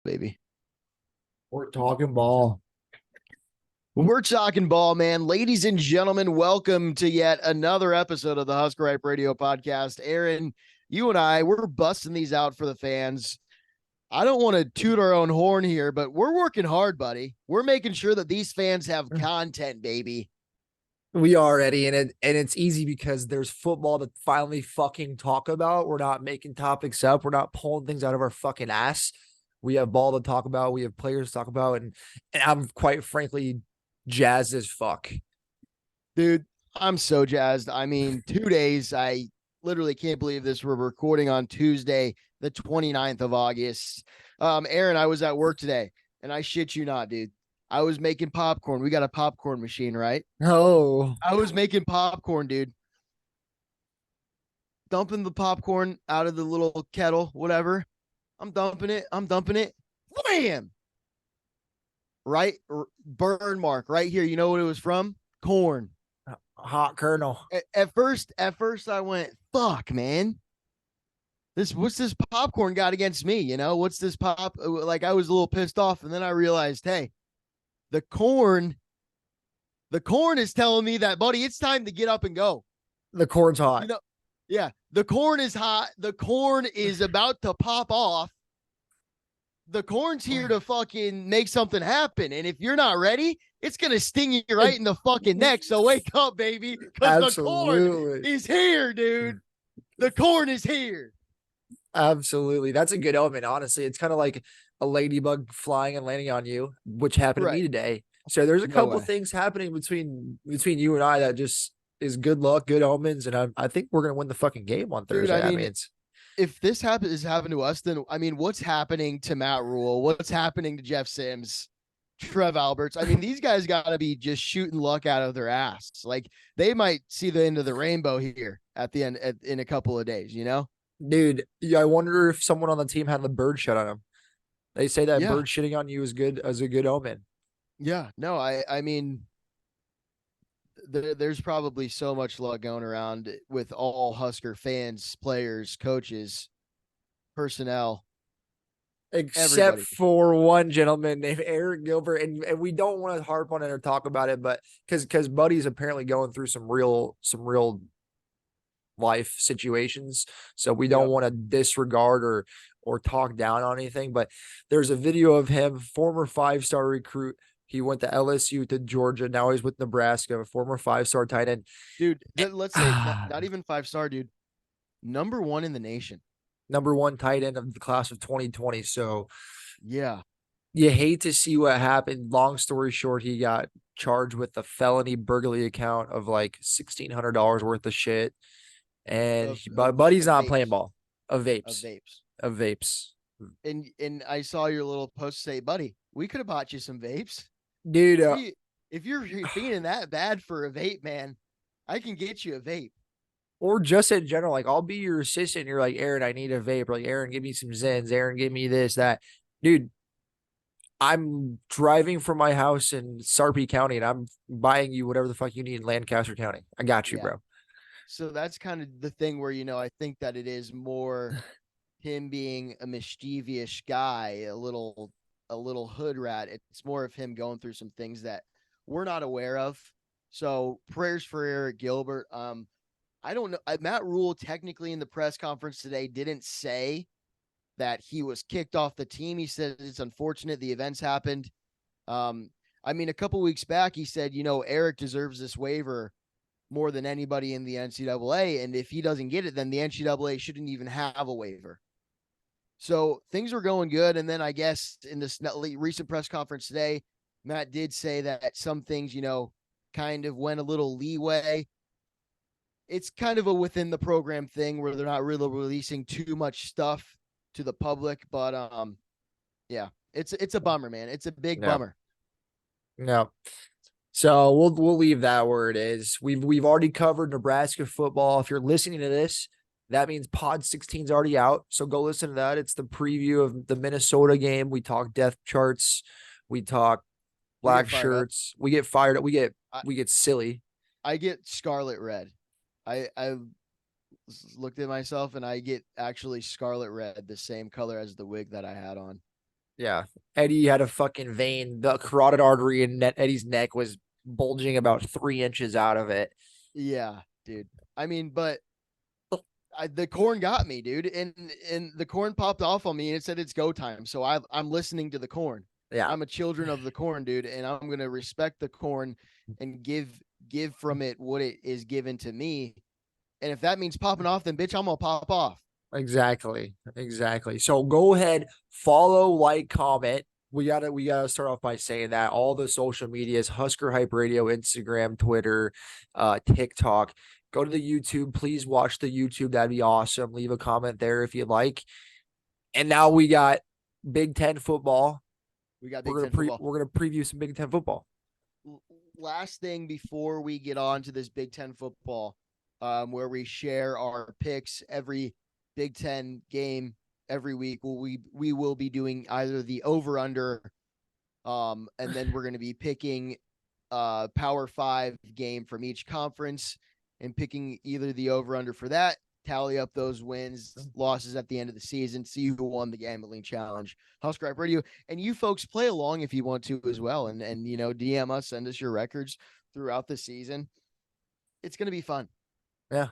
Baby. We're talking ball. We're talking ball, man. Ladies and gentlemen, welcome to yet another episode of the Husker Hype Radio podcast. Aaron, you and we're busting these out for the fans. I don't want to toot our own horn here, but we're working hard, buddy. We're making sure that these fans have content, baby. We are, Eddie, and it's easy because there's football to finally fucking talk about. We're not making topics up. We're not pulling things out of our fucking ass. We have ball to talk about. We have players to talk about, and I'm quite frankly jazzed as fuck. Dude, I'm so jazzed. I mean, 2 days. I literally can't believe this. We're recording on Tuesday, the 29th of August. Aaron, I was at work today, and I shit you not, dude. I was making popcorn. We got a popcorn machine, right? Oh, I was making popcorn, dude. Dumping the popcorn out of the little kettle, whatever. I'm dumping it. Bam! Right? Burn mark right here. You know what it was from? Corn. hot kernel. At first I went, fuck, man. What's this popcorn got against me? What's this pop? Like, I was a little pissed off, and then I realized, hey, the corn, the corn is telling me that, buddy, it's time to get up and go. The corn's hot. Yeah, the corn is hot. The corn is about to pop off. The corn's here to fucking make something happen. And if you're not ready, it's going to sting you right in the fucking neck. So wake up, baby, because the corn is here, dude. The corn is here. Absolutely. That's a good element, honestly. It's kind of like a ladybug flying and landing on you, which happened to me today. So there's a couple things happening between you and I that just is good luck, good omens, and I think we're gonna win the fucking game on Thursday. Dude, I mean, if this is happening to us, then I mean, what's happening to Matt Rule? What's happening to Jeff Sims, Trev Alberts? I mean, these guys got to be just shooting luck out of their ass. Like, they might see the end of the rainbow here at the end in a couple of days. Dude, I wonder if someone on the team had the bird shit on him. They say that Yeah. bird shitting on you is good as a good omen. Yeah, no, I mean, there's probably so much luck going around with all Husker fans, players, coaches, personnel, Except everybody. for one gentleman named Eric Gilbert, and we don't want to harp on it or talk about it, but because Buddy's apparently going through some real life situations, so we don't want to disregard or talk down on anything. But there's a video of him, former 5-star recruit. He went to LSU, to Georgia. Now he's with Nebraska, a former 5-star tight end. Dude, let's say not even 5-star, dude. Number 1 in the nation. Number 1 tight end of the class of 2020. So, yeah, you hate to see what happened. Long story short, he got charged with a felony burglary account of like $1,600 worth of shit. And Buddy's not playing ball. Of vapes. And I saw your little post say, buddy, we could have bought you some vapes. Dude, if you're feeling that bad for a vape, man, I can get you a vape. Or just in general, like, I'll be your assistant. You're like, Aaron, I need a vape. Or like, Aaron, give me some Zens. Aaron, give me this, that. Dude, I'm driving from my house in Sarpy County, and I'm buying you whatever the fuck you need in Lancaster County. I got you, bro. So that's kind of the thing where, I think that it is more him being a mischievous guy, a little hood rat. It's more of him going through some things that we're not aware of. So prayers for Eric Gilbert. I don't know. Matt Rule technically in the press conference today didn't say that he was kicked off the team. He said it's unfortunate the events happened. I mean, a couple weeks back, he said, Eric deserves this waiver more than anybody in the NCAA. And if he doesn't get it, then the NCAA shouldn't even have a waiver. So things were going good. And then I guess in this recent press conference today, Matt did say that some things, kind of went a little leeway. It's kind of a within the program thing where they're not really releasing too much stuff to the public. But yeah, it's a bummer, man. It's a big bummer. No. So we'll leave that where it is. We've already covered Nebraska football. If you're listening to this, that means Pod 16 is already out. So go listen to that. It's the preview of the Minnesota game. We talk depth charts. We talk black shirts. We get fired up. We get silly. I get scarlet red. I looked at myself and I get actually scarlet red, the same color as the wig that I had on. Yeah. Eddie had a fucking vein. The carotid artery in Eddie's neck was bulging about 3 inches out of it. Yeah, dude. I mean, but the corn got me, dude, and the corn popped off on me and it said it's go time. So I'm listening to the corn. Yeah. I'm a children of the corn, dude, and I'm gonna respect the corn and give from it what it is given to me. And if that means popping off, then bitch, I'm gonna pop off. Exactly. Exactly. So go ahead, follow, like, comment. We gotta start off by saying that all the social medias, Husker Hype Radio, Instagram, Twitter, TikTok. Go to the YouTube. Please watch the YouTube. That'd be awesome. Leave a comment there if you'd like. And now we got Big Ten football. We got Big Ten football. We're gonna preview some Big Ten football. Last thing before we get on to this Big Ten football, where we share our picks every Big Ten game every week. We will be doing either the over under, and then we're going to be picking Power Five game from each conference and picking either the over under for that. Tally up those wins, losses at the end of the season. See who won the Gambling Challenge. Husker Hype Radio, and you folks play along if you want to as well, and you know DM us, send us your records throughout the season. It's going to be fun. Yeah.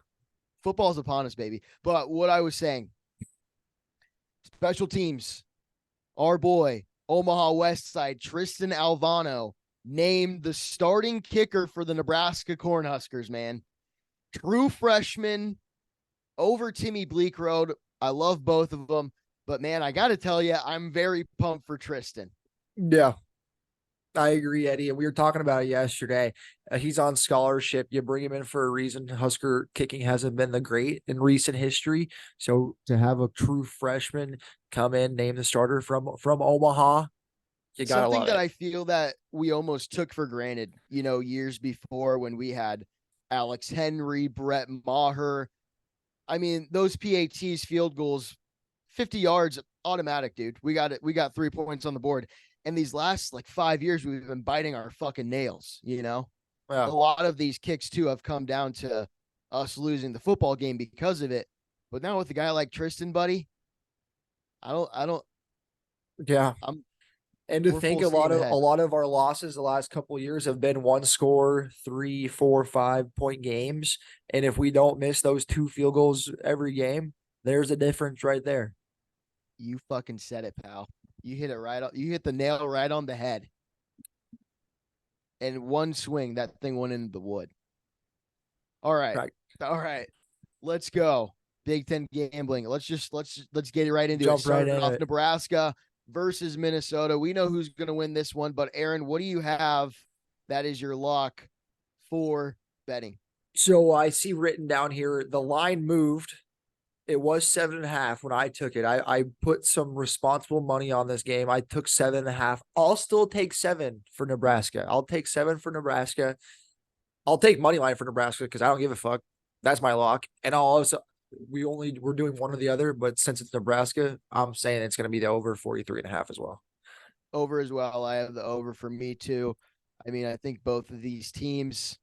Football's upon us, baby. But what I was saying, special teams, our boy, Omaha West Side, Tristan Alvano, named the starting kicker for the Nebraska Cornhuskers, man. True freshman over Timmy Bleakroad. I love both of them. But, man, I got to tell you, I'm very pumped for Tristan. Yeah. I agree, Eddie. And we were talking about it yesterday. He's on scholarship. You bring him in for a reason. Husker kicking hasn't been the great in recent history. So to have a true freshman come in, name the starter from Omaha, you gotta Something love that it. I feel that we almost took for granted, you know, years before when we had Alex Henry, Brett Maher. I mean, those PATs, field goals, 50 yards, automatic, dude. We got it. We got 3 points on the board. And these last like 5 years, we've been biting our fucking nails, you know? A Yeah. lot of these kicks, too, have come down to us losing the football game because of it. But now with a guy like Tristan, buddy, I don't, Yeah. I'm, And to we're think full steam a ahead. lot of our losses the last couple of years have been one score, 3, 4, 5 point games. And if we don't miss those 2 field goals every game, there's a difference right there. You fucking said it, pal. You hit it right. You hit the nail right on the head. And one swing, that thing went into the wood. All right. Right. All right. Let's go. Big Ten gambling. Let's get it right into it. Jump right Starting into off it. Nebraska versus Minnesota. We know who's going to win this one, but Aaron, what do you have that is your lock for betting? So I see written down here the line moved. It was 7.5 when I took it. I put some responsible money on this game. I took 7.5. I'll still take 7 for Nebraska. I'll take 7 for Nebraska. I'll take money line for Nebraska because I don't give a fuck. That's my lock. And I'll also we're doing one or the other, but since it's Nebraska, I'm saying it's gonna be the over 43.5 as well. Over as well. I have the over for me too. I mean, I think both of these teams,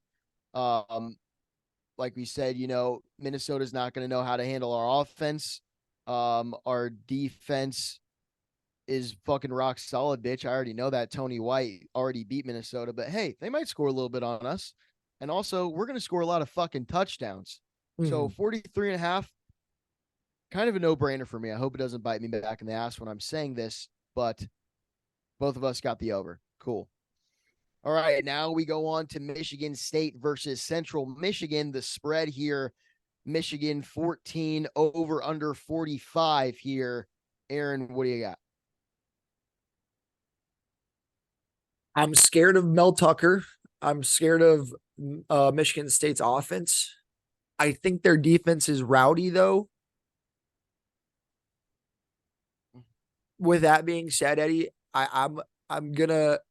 um, like we said, you know, Minnesota's not going to know how to handle our offense. Our defense is fucking rock solid, bitch. I already know that. Tony White already beat Minnesota, but hey, they might score a little bit on us. And also, we're going to score a lot of fucking touchdowns. So Mm-hmm. 43 and a half, kind of a no brainer for me. I hope it doesn't bite me back in the ass when I'm saying this, but both of us got the over. Cool. All right, now we go on to Michigan State versus Central Michigan. The spread here, Michigan 14 over under 45 here. Aaron, what do you got? I'm scared of Mel Tucker. I'm scared of Michigan State's offense. I think their defense is rowdy though. With that being said, Eddie, I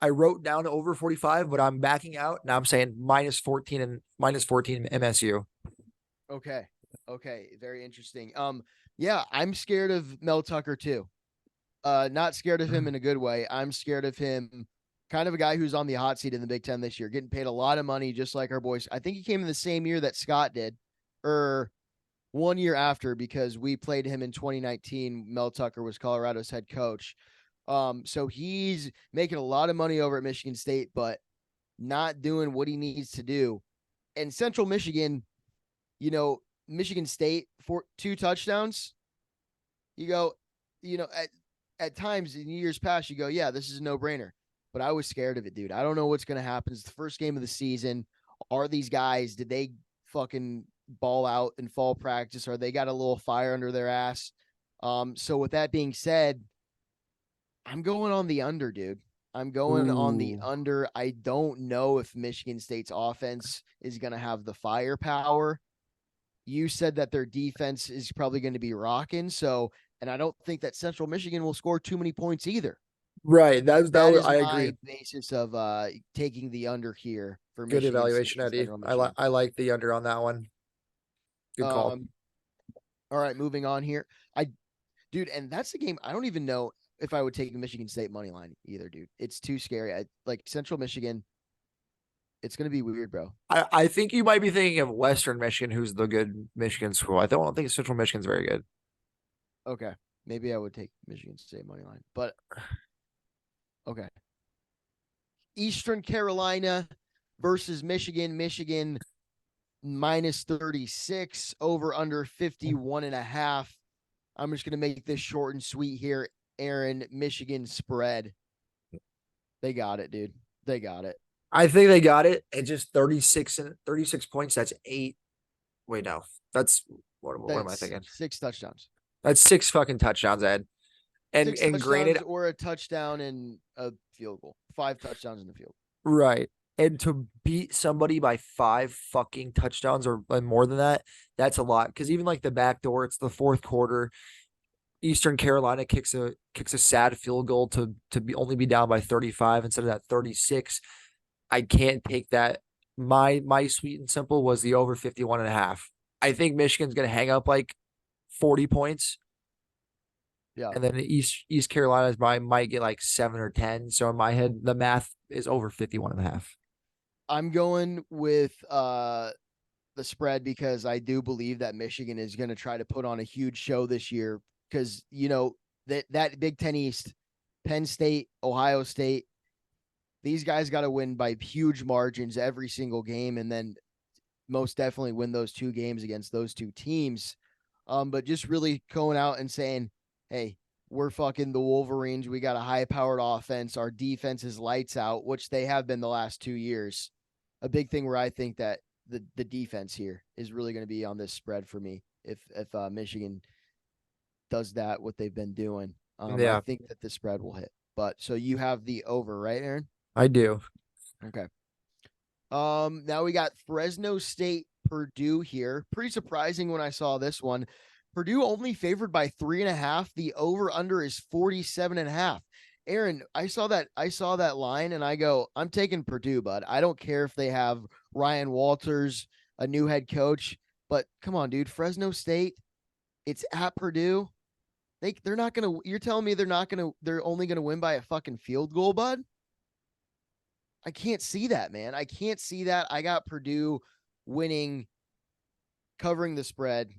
wrote down over 45, but I'm backing out. Now I'm saying -14 MSU. Okay. Okay. Very interesting. Yeah, I'm scared of Mel Tucker too. Not scared of him in a good way. I'm scared of him, kind of a guy who's on the hot seat in the Big Ten this year, getting paid a lot of money, just like our boys. I think he came in the same year that Scott did, or 1 year after, because we played him in 2019. Mel Tucker was Colorado's head coach. So he's making a lot of money over at Michigan State, but not doing what he needs to do. And Central Michigan, Michigan State for 2 touchdowns. You go, at times in years past, you go, yeah, this is a no brainer. But I was scared of it, dude. I don't know what's going to happen. It's the first game of the season. Are these guys, did they fucking ball out in fall practice? Or they got a little fire under their ass? So with that being said, I'm going on the under, dude. I'm going on the Ooh. under. I don't know if Michigan State's offense is going to have the firepower. You said that their defense is probably going to be rocking. So, and I don't think that Central Michigan will score too many points either. Right. That is I agree. my basis of taking the under here for Good Michigan State evaluation, and Eddie. Central Michigan. I like the under on that one. Good call. Um, all right, moving on here. Dude, and that's the game. I don't even know if I would take the Michigan State money line either, dude. It's too scary. Like Central Michigan. It's gonna be weird, bro. I think you might be thinking of Western Michigan, who's the good Michigan school. I don't think Central Michigan's very good. Okay, maybe I would take Michigan State money line, but okay. Eastern Carolina versus Michigan. Michigan minus 36, over under 51.5. I'm just gonna make this short and sweet here. Aaron, Michigan spread. They got it, dude. They got it. I think they got it. It just 36 points. That's eight. Wait, no. That's what am I That's thinking? 6 touchdowns. That's six fucking touchdowns, Ed. Six And granted, touchdowns or a touchdown and a field goal. 5 touchdowns in the field. right. And to beat somebody by five fucking touchdowns or more than that, that's a lot. Because even like the back door, it's the fourth quarter. Eastern Carolina kicks a sad field goal to be only be down by 35 instead of that 36. I can't take that. My sweet and simple was the over 51.5. I think Michigan's gonna hang up like 40 points. Yeah. And then East Carolina's might get like 7 or 10. So in my head, the math is over 51.5. I'm going with the spread because I do believe that Michigan is going to try to put on a huge show this year because that Big Ten East, Penn State, Ohio State, these guys got to win by huge margins every single game, and then most definitely win those 2 games against those 2 teams. But just really going out and saying, hey, we're fucking the Wolverines. We got a high powered offense. Our defense is lights out, which they have been the last 2 years. A big thing where I think that the defense here is really going to be on this spread for me if Michigan does that what they've been doing. I Yeah, think that the spread will hit. But so you have the over, right, Aaron? I do. Okay. Now we got Fresno State, Purdue here. Pretty surprising when I saw this one. Purdue only favored by 3.5. The over under is 47.5. Aaron, I saw that line and I go, I'm taking Purdue, bud. I don't care if they have Ryan Walters, a new head coach, but come on, dude. Fresno State, it's at Purdue. They're not gonna. You're telling me they're not gonna. They're only gonna win by a fucking field goal, bud. I can't see that, man. I can't see that. I got Purdue winning, covering the spread.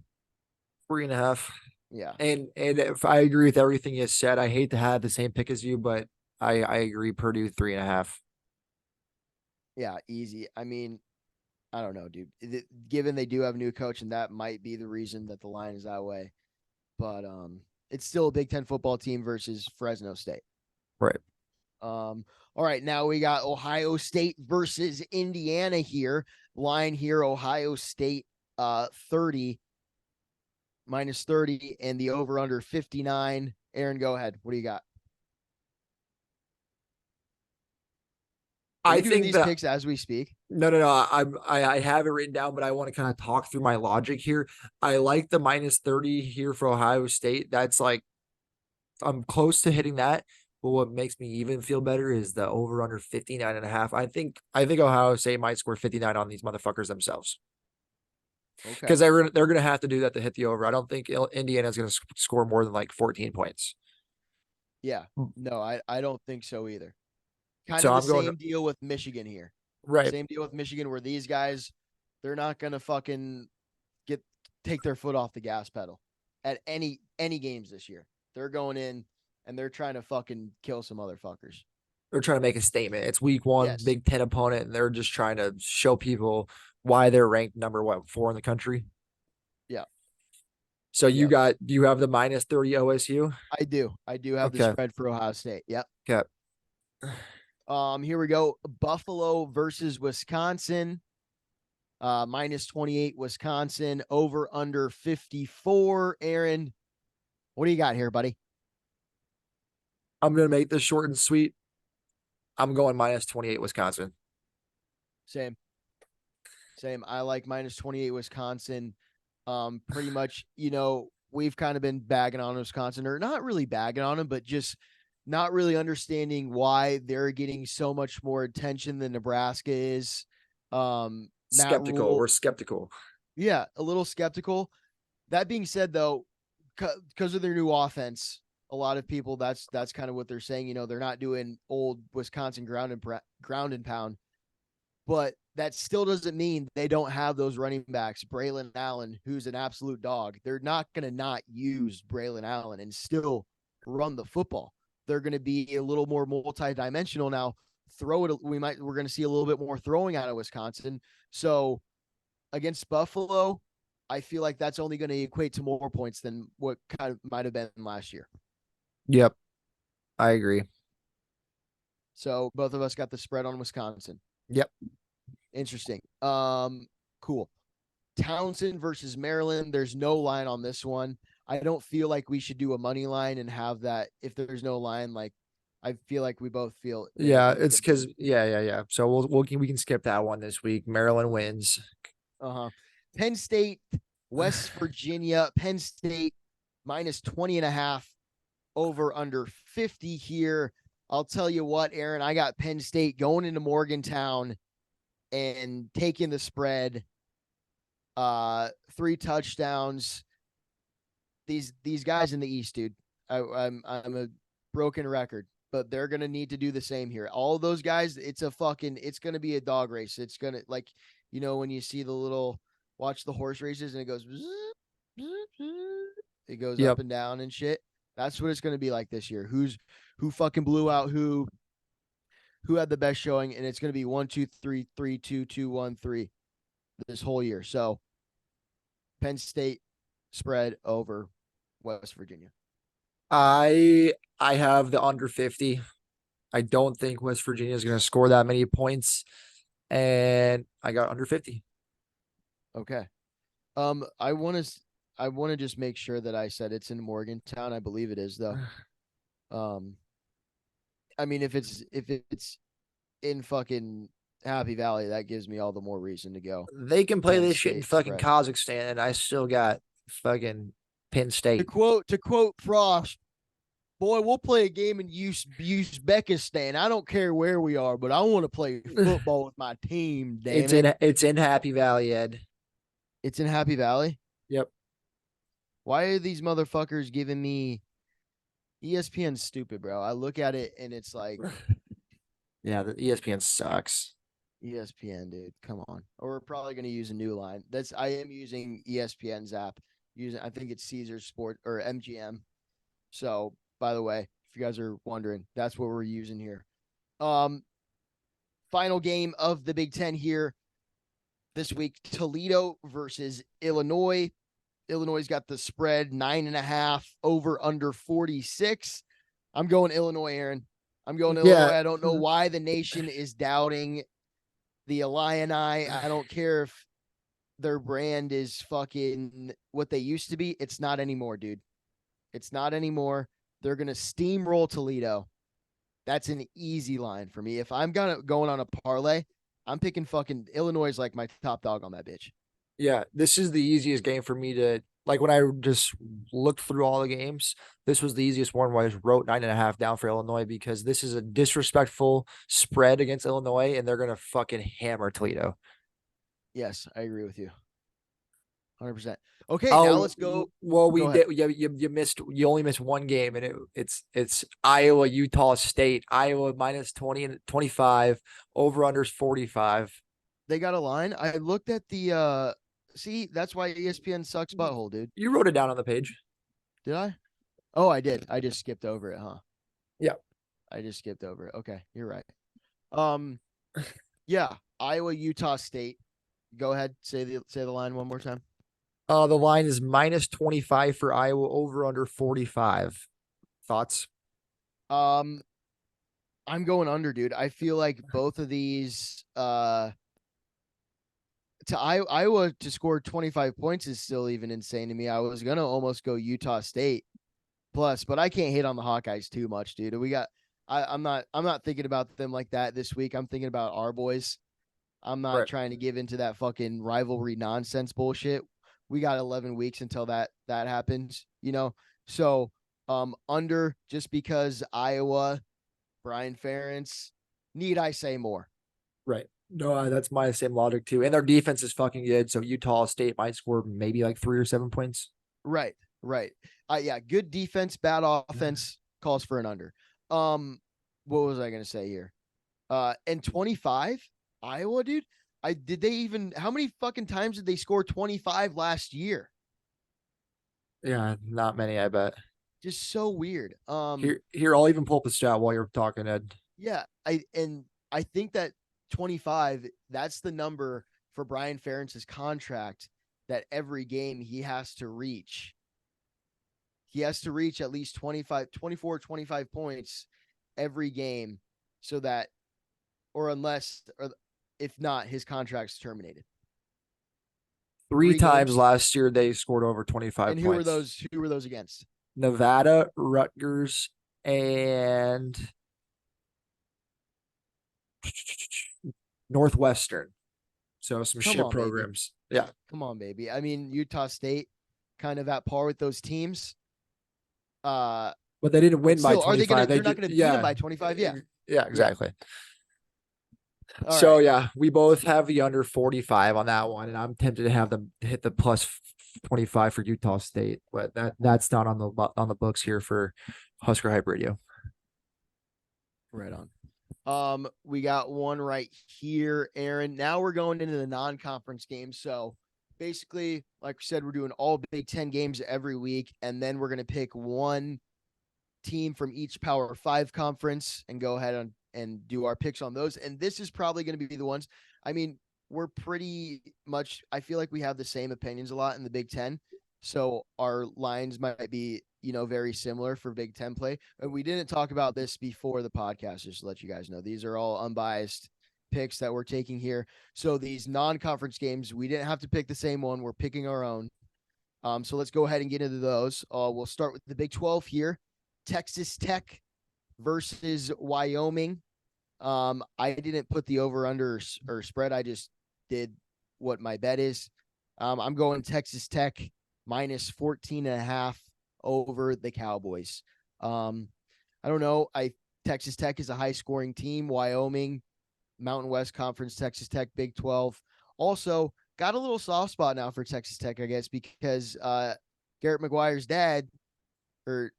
3.5. Yeah. And if I agree with everything you said, I hate to have the same pick as you, but I agree. Purdue 3.5. Yeah, easy. I mean, I don't know, dude. Given they do have a new coach, and that might be the reason that the line is that way. But it's still a Big Ten football team versus Fresno State. Right. All right, now we got Ohio State versus Indiana here. Line here, Ohio State 30 minus 30 and the over under 59. Aaron, go ahead. What do you got? Are I you doing think these that picks as we speak? no. I have it written down, but I want to kind of talk through my logic here. I like the minus 30 here for Ohio State. That's like I'm close to hitting that. But what makes me even feel better is the over under 59.5. I think Ohio State might score 59 on these motherfuckers themselves. Okay. Because they're gonna have to do that to hit the over. I don't think Indiana's gonna score more than like 14 points. Yeah. No, I don't think so either. Kind So of the I'm going same deal with Michigan here. right. Same deal with Michigan where these guys, they're not gonna fucking get take their foot off the gas pedal at any games this year. They're going in and they're trying to fucking kill some motherfuckers. They're trying to make a statement. It's week one, Yes. Big Ten opponent, and they're just trying to show people why they're ranked number what 4 in the country. Yeah. So Yeah. do you have the -30 OSU? I do. I do have the Okay. spread for Ohio State. Yep. Okay. Here we go. Buffalo versus Wisconsin. -28 Wisconsin, over under 54. Aaron, what do you got here, buddy? I'm gonna make this short and sweet. I'm going -28 Wisconsin. Same. Same. I like -28 Wisconsin. Pretty much, we've kind of been bagging on Wisconsin, or not really bagging on them, but just not really understanding why they're getting so much more attention than Nebraska is. Matt Skeptical. Rule, We're skeptical. yeah, a little skeptical. That being said, though, because of their new offense, a lot of people that's kind of what they're saying. They're not doing old Wisconsin ground and pound, but that still doesn't mean they don't have those running backs. Braylon Allen, who's an absolute dog. They're not going to not use Braylon Allen and still run the football. They're going to be a little more multi-dimensional now. We're going to see a little bit more throwing out of Wisconsin. So against Buffalo, I feel like that's only going to equate to more points than what kind of might have been last year. Yep. I agree. So both of us got the spread on Wisconsin. Yep. Interesting. Cool. Townsend versus Maryland. There's no line on this one. I don't feel like we should do a money line and have that. If there's no line, like I feel like we both feel. Yeah, it's because yeah. So we can skip that one this week. Maryland wins. Penn State, West Virginia. Penn State -20.5, over under 50 here. I'll tell you what, Aaron, I got Penn State going into Morgantown and taking the spread. 3 touchdowns. These guys in the East, dude. I'm a broken record, but they're gonna need to do the same here. All those guys, it's gonna be a dog race. It's gonna, like, when you see watch the horse races and it goes, it goes Yep. up and down and shit. That's what it's gonna be like this year. Who fucking blew out who had the best showing, and it's gonna be 1, 2, 3, 3, 2, 2, 1, 3 this whole year. So Penn State spread over West Virginia. I have the under 50. I don't think West Virginia is going to score that many points, and I got under 50. Okay. I want to just make sure that I said it's in Morgantown. I believe it is, though. I mean, if it's in fucking Happy Valley, that gives me all the more reason to go. They can play Penn this shit in State fucking spread. Kazakhstan, and I still got fucking Penn State. To quote Frost, boy, we'll play a game in Uzbekistan. I don't care where we are, but I want to play football with my team. Damn it. It's in Happy Valley, Ed. It's in Happy Valley. Yep. Why are these motherfuckers giving me ESPN stupid, bro? I look at it and it's like, yeah, the ESPN sucks. ESPN, dude, come on. Or we're probably going to use a new line. I am using ESPN's app. I think it's Caesar Sport or MGM. So, by the way, if you guys are wondering, that's what we're using here. Final game of the Big Ten here this week: Toledo versus Illinois. Illinois got the spread 9.5, over under 46. I'm going Illinois, Aaron. I'm going Illinois. I don't know why the nation is doubting the Illini. I don't care if their brand is fucking what they used to be. It's not anymore, dude. It's not anymore. They're going to steamroll Toledo. That's an easy line for me. If I'm going on a parlay, I'm picking fucking Illinois like my top dog on that bitch. Yeah, this is the easiest game for me to, like, when I just looked through all the games, this was the easiest one where I just wrote 9.5 down for Illinois, because this is a disrespectful spread against Illinois, and they're going to fucking hammer Toledo. Yes, I agree with you. 100%. Okay, now let's go. Well, we did. You only missed one game, and it's Iowa, Utah State. Iowa -20 and 25, over unders 45. They got a line. I looked at the see, that's why ESPN sucks butthole, dude. You wrote it down on the page. Did I? Oh, I did. I just skipped over it, huh? Yeah. I just skipped over it. Okay, you're right. Um, yeah, Iowa, Utah State. Go ahead, say the line one more time. The line is -25 for Iowa, over under 45. Thoughts? Um, I'm going under, dude. I feel like both of these, to Iowa to score 25 points is still even insane to me. I was gonna almost go Utah State plus, but I can't hate on the Hawkeyes too much, dude. I'm not thinking about them like that this week. I'm thinking about our boys. I'm not Right. trying to give into that fucking rivalry nonsense bullshit. We got 11 weeks until that happens, you know. So under, just because Iowa, Brian Ferentz, need I say more? Right. No, that's my same logic too. And their defense is fucking good. So Utah State might score maybe like 3 or 7 points. Right, right. Yeah, good defense, bad offense calls for an under. Um, what was I gonna say here? And 25, Iowa, dude. I did they even how many fucking times did they score 25 last year? Yeah, not many, I bet. Just so weird. Here, I'll even pull up the stat while you're talking, Ed. Yeah, I think that 25, that's the number for Brian Ferentz's contract, that every game he has to reach. He has to reach at least 25, 24, 25 points every game, so that, or unless, or if not, his contract's terminated. Three Three times games. last year they scored over 25 And who were points. those? Who were those against? Nevada, Rutgers, and Northwestern. So some Come shit on, baby. programs. Yeah. Come on, baby. I mean, Utah State kind of at par with those teams. Uh, But they didn't but win by still, are they gonna? 25. They They're not just, gonna beat them yeah. by 25. Yeah, Yeah, yeah. exactly. All So right. yeah, we both have the under 45 on that one, and I'm tempted to have them hit the plus 25 for Utah State, but that's not on the books here for Husker Hype Radio. Right on. We got one right here, Aaron. Now we're going into the non-conference games. So basically, like we said, we're doing all Big Ten games every week, and then we're gonna pick one team from each Power Five conference and go ahead and do our picks on those. And this is probably going to be the ones. I mean, we're pretty much. I feel like we have the same opinions a lot in the Big Ten, so our lines might be very similar for Big Ten play. And we didn't talk about this before the podcast, just to let you guys know. These are all unbiased picks that we're taking here. So these non-conference games, we didn't have to pick the same one. We're picking our own. So let's go ahead and get into those. We'll start with the Big 12 here. Texas Tech versus Wyoming. I didn't put the over under or spread. I just did what my bet is. I'm going Texas Tech minus 14 and a half over the Cowboys. I don't know. Texas Tech is a high scoring team. Wyoming, Mountain West Conference, Texas Tech, Big 12. Also, got a little soft spot now for Texas Tech, I guess, because Garrett McGuire's dad, or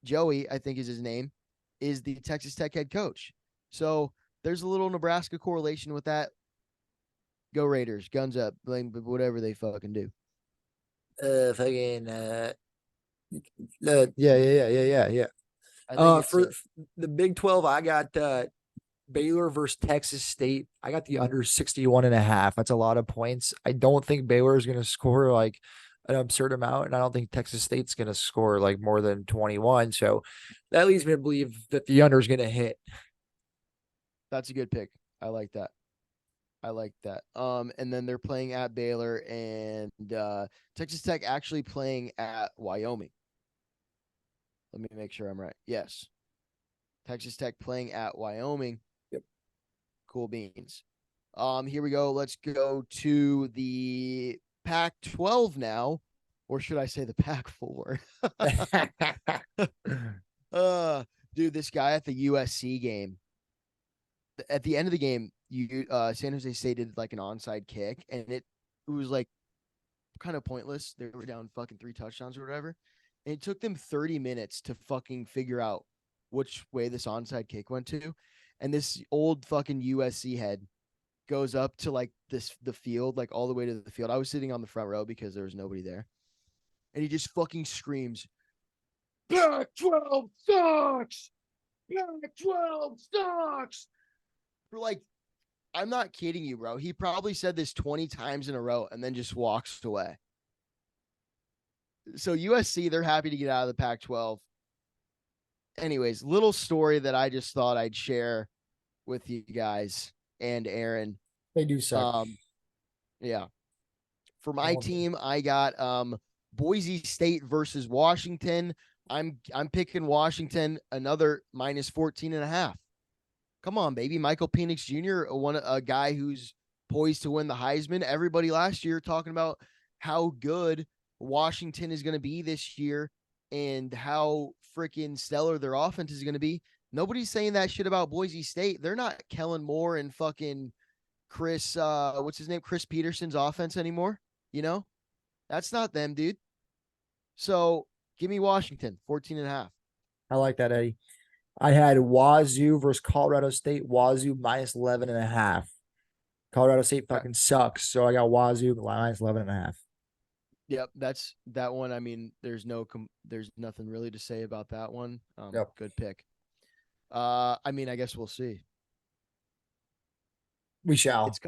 Joey, I think is his name, is the Texas Tech head coach. So there's a little Nebraska correlation with that. Go Raiders, guns up, blame whatever they fucking do. Fucking yeah. I think it's For the Big 12, I got Baylor versus Texas State. I got the under 61.5. That's a lot of points. I don't think Baylor is going to score like an absurd amount, and I don't think Texas State's going to score like more than 21. So that leads me to believe that the under is going to hit. that's a good pick. I like that. I like that. And then they're playing at Baylor, and Texas Tech actually playing at Wyoming. Let me make sure I'm right. Yes. Texas Tech playing at Wyoming. Yep. Cool beans. Here we go. Let's go to the Pac-12 now, or should I say the Pac-4? uh, Dude, this guy at the USC game. At the end of the game, San Jose State did like an onside kick, and it was like kind of pointless. They were down fucking 3 touchdowns or whatever. And it took them 30 minutes to fucking figure out which way this onside kick went to. And this old fucking USC head goes up to like the field, like all the way to the field. I was sitting on the front row because there was nobody there. And he just fucking screams, Pac 12 sucks. Pac-12 sucks. For like, I'm not kidding you, bro. He probably said this 20 times in a row and then just walks away. So USC, they're happy to get out of the Pac-12. Anyways, little story that I just thought I'd share with you guys and Aaron. They do suck. Yeah. For my team, I got Boise State versus Washington. I'm picking Washington, another minus 14.5. Come on, baby. Michael Penix Jr., a guy who's poised to win the Heisman. Everybody last year talking about how good Washington is going to be this year and how freaking stellar their offense is going to be. Nobody's saying that shit about Boise State. They're not Kellen Moore and fucking what's his name? Chris Peterson's offense anymore. You know, that's not them, dude. So give me Washington, 14.5. I like that, Eddie. I had Wazoo versus Colorado State. Wazoo minus 11.5. Colorado State fucking sucks. So I got Wazoo minus 11.5. Yep, that's that one. I mean, there's nothing really to say about that one. Yep. Good pick. I mean, I guess we'll see. We shall. It's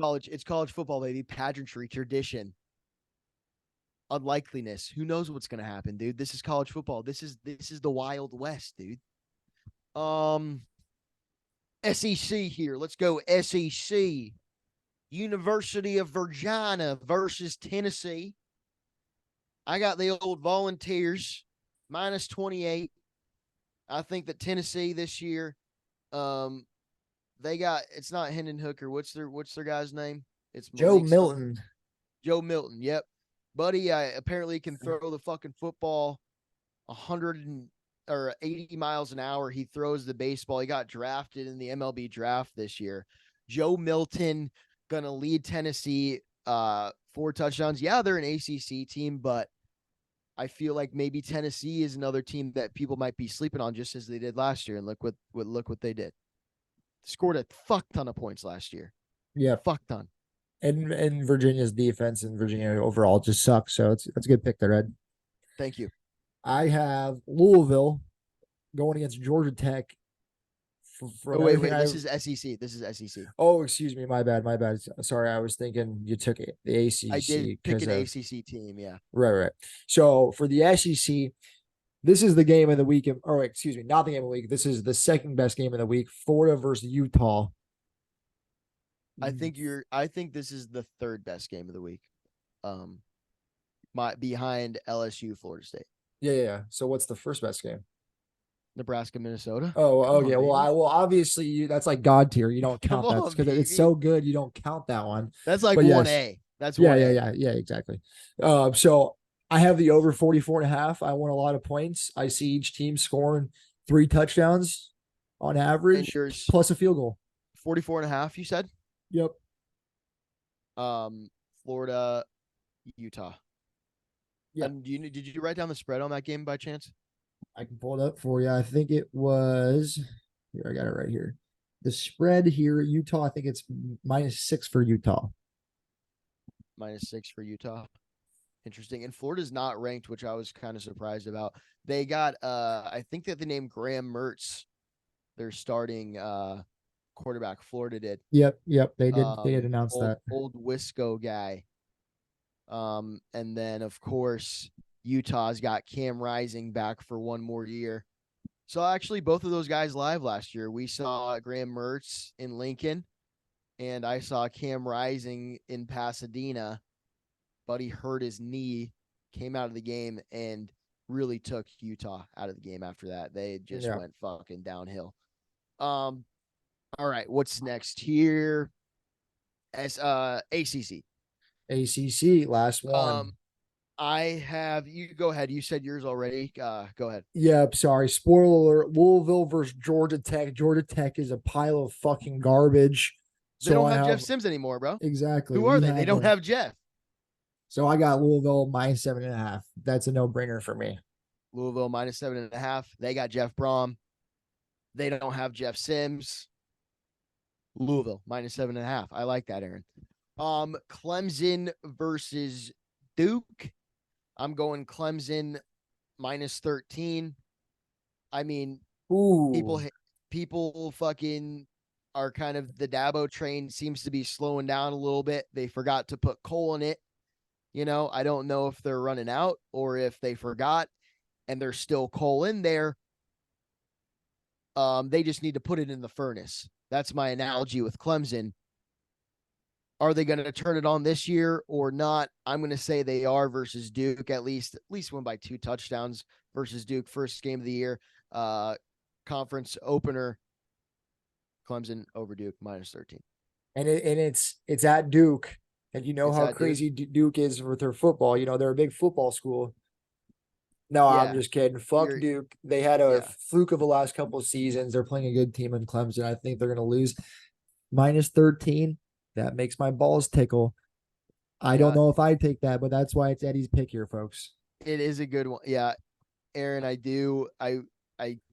college football, baby. Pageantry, tradition, unlikeliness. Who knows what's gonna happen, dude? This is college football. This is the Wild West, dude. SEC here. Let's go SEC. University of Virginia versus Tennessee. I got the old Volunteers minus 28. I think that Tennessee this year, they got, it's not Hendon Hooker. What's their guy's name? It's Joe Malik Milton. Joe Milton. Yep. Buddy, apparently can throw the fucking football 80 miles an hour. He throws the baseball. He got drafted in the MLB draft this year. Joe Milton gonna lead Tennessee 4 touchdowns. Yeah, they're an ACC team, but I feel like maybe Tennessee is another team that people might be sleeping on, just as they did last year. And look what they did. Scored a fuck ton of points last year. Yeah, fuck ton. And Virginia's defense and Virginia overall just sucks. So it's a good pick there, Ed. Thank you. I have Louisville going against Georgia Tech. Wait. This is SEC. This is SEC. Oh, excuse me. My bad. Sorry, I was thinking you took it, the ACC. I did pick an ACC team. Yeah. Right. So for the SEC, this is the game of the week. Or excuse me, not the game of the week. This is the second best game of the week. Florida versus Utah. I think this is the third best game of the week. Behind LSU, Florida State. Yeah. So what's the first best game? Nebraska, Minnesota. Oh, okay. Well, obviously that's like God tier. You don't count that because it's so good. You don't count that one. That's like 1A. That's 1A. Yeah, exactly. So I have the over 44.5. I want a lot of points. I see each team scoring 3 touchdowns on average, plus a field goal. 44.5, you said? Yep. Florida, Utah. Yeah. Did you write down the spread on that game by chance? I can pull it up for you. I think it was here. I got it right here. The spread here, Utah. I think it's -6 for Utah. -6 for Utah. Interesting. And Florida's not ranked, which I was kind of surprised about. They got I think that the name Graham Mertz, their starting quarterback. Florida did. Yep. They did announce that. Old Wisco guy. And then of course Utah's got Cam Rising back for one more year. So actually both of those guys live last year. We saw Graham Mertz in Lincoln and I saw Cam Rising in Pasadena. Buddy hurt his knee, came out of the game and really took Utah out of the game after that. They just went fucking downhill. All right, what's next here? ACC. ACC, last one. I have you go ahead. You said yours already. Go ahead. Yep. Sorry. Spoiler alert. Louisville versus Georgia Tech. Georgia Tech is a pile of fucking garbage. They don't have Jeff Sims anymore, bro. Exactly. Who are they? They don't have Jeff. So I got Louisville -7.5. That's a no-brainer for me. Louisville -7.5. They got Jeff Brom. They don't have Jeff Sims. Louisville -7.5. I like that, Aaron. Clemson versus Duke. I'm going Clemson -13. I mean, Ooh. people fucking are kind of the Dabo train seems to be slowing down a little bit. They forgot to put coal in it. I don't know if they're running out or if they forgot and there's still coal in there. They just need to put it in the furnace. That's my analogy with Clemson. Are they going to turn it on this year or not? I'm going to say they are versus Duke, at least win by 2 touchdowns versus Duke, first game of the year. Conference opener, Clemson over Duke -13. And it's at Duke. And you know It's how at Duke. crazy Duke is with their football. They're a big football school. No, I'm Yeah, just kidding. Fuck you're Duke. They had a yeah, fluke of the last couple of seasons. They're playing a good team in Clemson. I think they're going to lose -13. That makes my balls tickle. I don't yeah. know if I'd take that, but that's why it's Eddie's pick here, folks. It is a good one. Yeah, Aaron, I do. I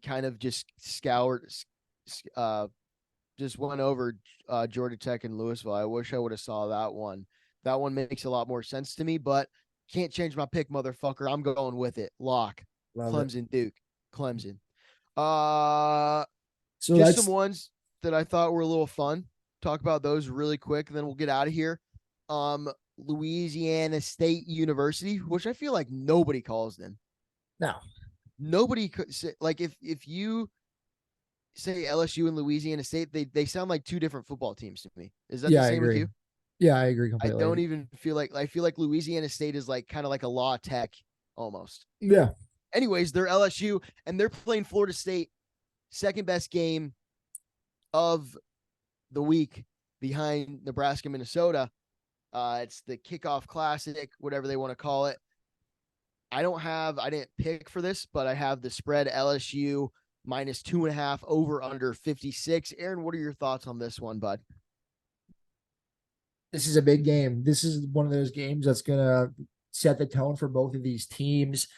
kind of just scoured, uh, just went over Georgia Tech and Louisville. I wish I would have saw that one. That one makes a lot more sense to me, but can't change my pick, motherfucker. I'm going with it. Lock. Love it. Clemson, Duke. Clemson. Uh, So just some that's ones that I thought were a little fun. Talk about those really quick, and then we'll get out of here. Louisiana State University, which I feel like nobody calls them. now. Nobody could say, like, if you say LSU and Louisiana State, they sound like two different football teams to me. Is that the Yeah, I same with agree. you? Yeah, I agree I don't completely. even feel like I feel like Louisiana State is like kind of like a law tech almost. Yeah. Anyways, they're LSU and they're playing Florida State, second best game of the week behind Nebraska, Minnesota. It's the kickoff classic, whatever they want to call it. I didn't pick for this, but I have the spread LSU -2.5 over under 56. Aaron, what are your thoughts on this one, bud? This is a big game. This is one of those games that's gonna set the tone for both of these teams.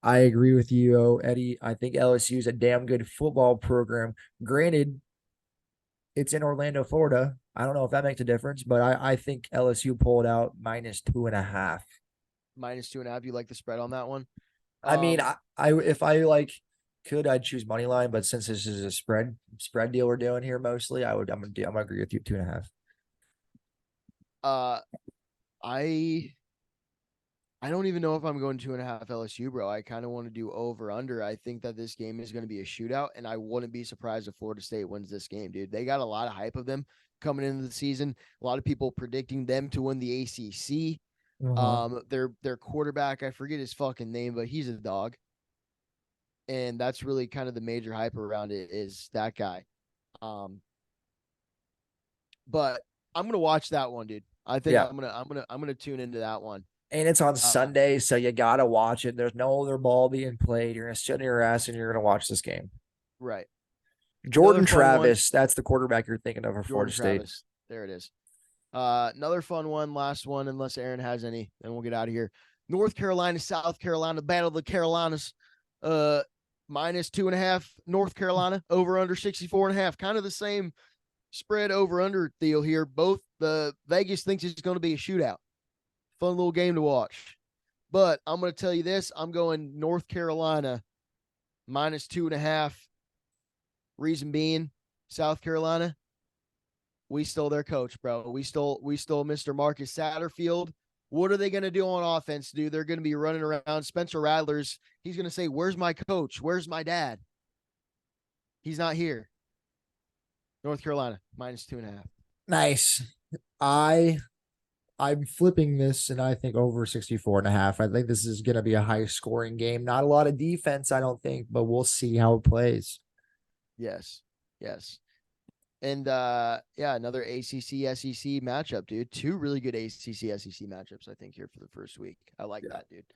I agree with you, Eddie. I think LSU is a damn good football program. Granted, it's in Orlando, Florida. I don't know if that makes a difference, but I think LSU pulled out -2.5. -2.5. You like the spread on that one? I mean, Um, I if I like could I'd choose money line, but since this is a spread deal we're doing here mostly, I'm gonna agree with you 2.5. uh, I I don't even know if I'm going 2.5 LSU, bro. I kind of want to do over under. I think that this game is going to be a shootout, and I wouldn't be surprised if Florida State wins this game, dude. They got a lot of hype of them coming into the season. A lot of people predicting them to win the ACC. Uh-huh. Their quarterback, I forget his fucking name, but he's a dog, and that's really kind of the major hype around it is that guy. Um, but I'm gonna watch that one, dude. I think Yeah. I'm gonna tune into that one. And it's on Uh, Sunday, so you gotta watch it. There's no other ball being played. You're gonna sit in your ass and you're gonna watch this game. right. Another Jordan fun one, Travis, that's the quarterback you're thinking of for Jordan Florida State. Travis. There it is. Another fun one, last one, unless Aaron has any, then we'll get out of here. North Carolina, South Carolina, Battle of the Carolinas. -2.5. North Carolina over under 64.5. Kind of the same spread over under deal here. Both the Vegas thinks it's going to be a shootout. Fun little game to watch. But I'm going to tell you this: I'm going North Carolina -2.5. Reason being, South Carolina, we stole their coach, bro. We stole Mr. Marcus Satterfield. What are they going to do on offense, dude? They're going to be running around. Spencer Rattler's, he's going to say, "Where's my coach? Where's my dad?" He's not here. North Carolina -2.5. Nice. I I'm flipping this and I think over 64.5. I think this is gonna be a high scoring game. Not a lot of defense, I don't think, but we'll see how it plays. Yes, yes. And yeah, another ACC SEC matchup, dude. Two really good ACC SEC matchups, I think, here for the first week. I like Yeah. that, dude.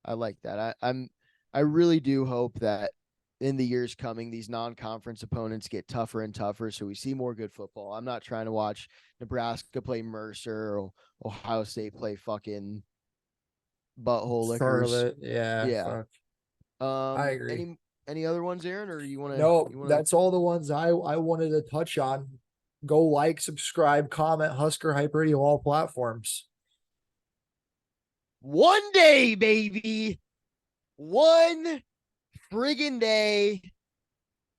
I like that. I really do hope that in the years coming, these non-conference opponents get tougher and tougher, so we see more good football. I'm not trying to watch Nebraska play Mercer or Ohio State play fucking butthole lickers. Charlotte, yeah, Yeah. fuck. I agree. Any other ones, Aaron, or No, you wanna that's all the ones I wanted to touch on. Go like, subscribe, comment, Husker Hype Radio, all platforms. one day, baby, one friggin' day.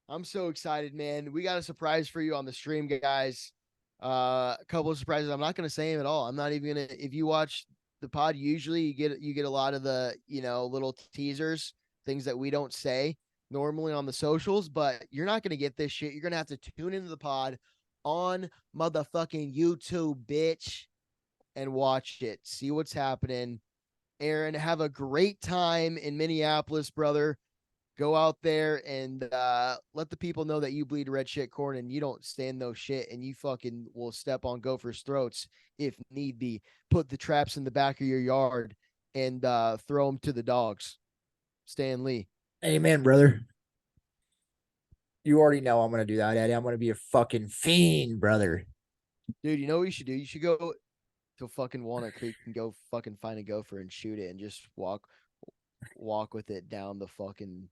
I'm so excited, man. We got a surprise for you on the stream, guys. A couple of surprises. I'm not gonna say them at all. I'm not even gonna. If you watch the pod, usually you get a lot of the little teasers, things that we don't say normally on the socials. But you're not gonna get this shit. You're gonna have to tune into the pod on motherfucking YouTube, bitch, and watch it. See what's happening. Aaron, have a great time in Minneapolis, brother. Go out there and let the people know that you bleed red shit corn and you don't stand no shit and you fucking will step on gophers' throats if need be. Put the traps in the back of your yard and throw them to the dogs. Stan Lee. Amen, brother. You already know I'm gonna do that, Eddie. I'm gonna be a fucking fiend, brother. Dude, you know what you should do? You should go to fucking Walnut Creek and go fucking find a gopher and shoot it and just walk with it down the fucking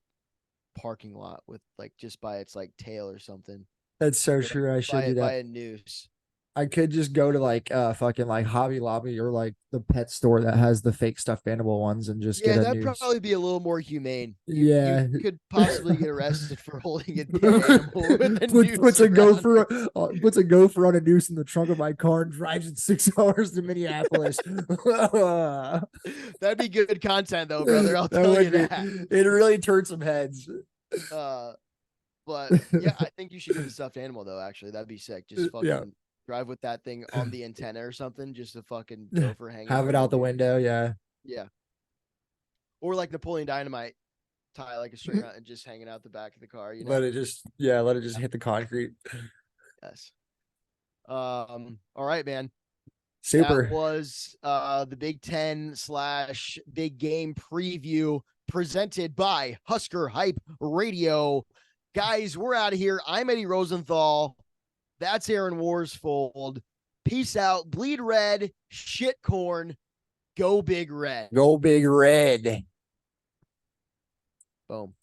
parking lot with like just by its like tail or something. That's so Or like true. I should do by that. a noose. I could just go to like fucking like Hobby Lobby or like the pet store that has the fake stuffed animal ones and just get Yeah, a that'd noose. probably be a little more humane. You Yeah. could possibly get arrested for holding a dead animal with a puts noose a around gopher it. puts a gopher on a noose in the trunk of my car and drives it 6 hours to Minneapolis. That'd be good content though, brother. I'll That tell you would be. that. It really turned some heads. Uh, but yeah, I think you should get the stuffed animal though. Actually, that'd be sick. Just Yeah. fucking drive with that thing on the antenna or something. Just a fucking gopher hanging Have out it in the out the rear view. window. Yeah. Yeah, or like Napoleon Dynamite, tie like a string out and just hanging out the back of the car. Let it just Yeah. hit the concrete. Yes. All right, man. That Super. was the Big Ten slash Big Game preview presented by Husker Hype Radio. Guys, we're out of here. I'm Eddie Rosenthal. That's Aaron Worsfold. Peace out. Bleed red, shit corn, go big red. Go big red. Boom.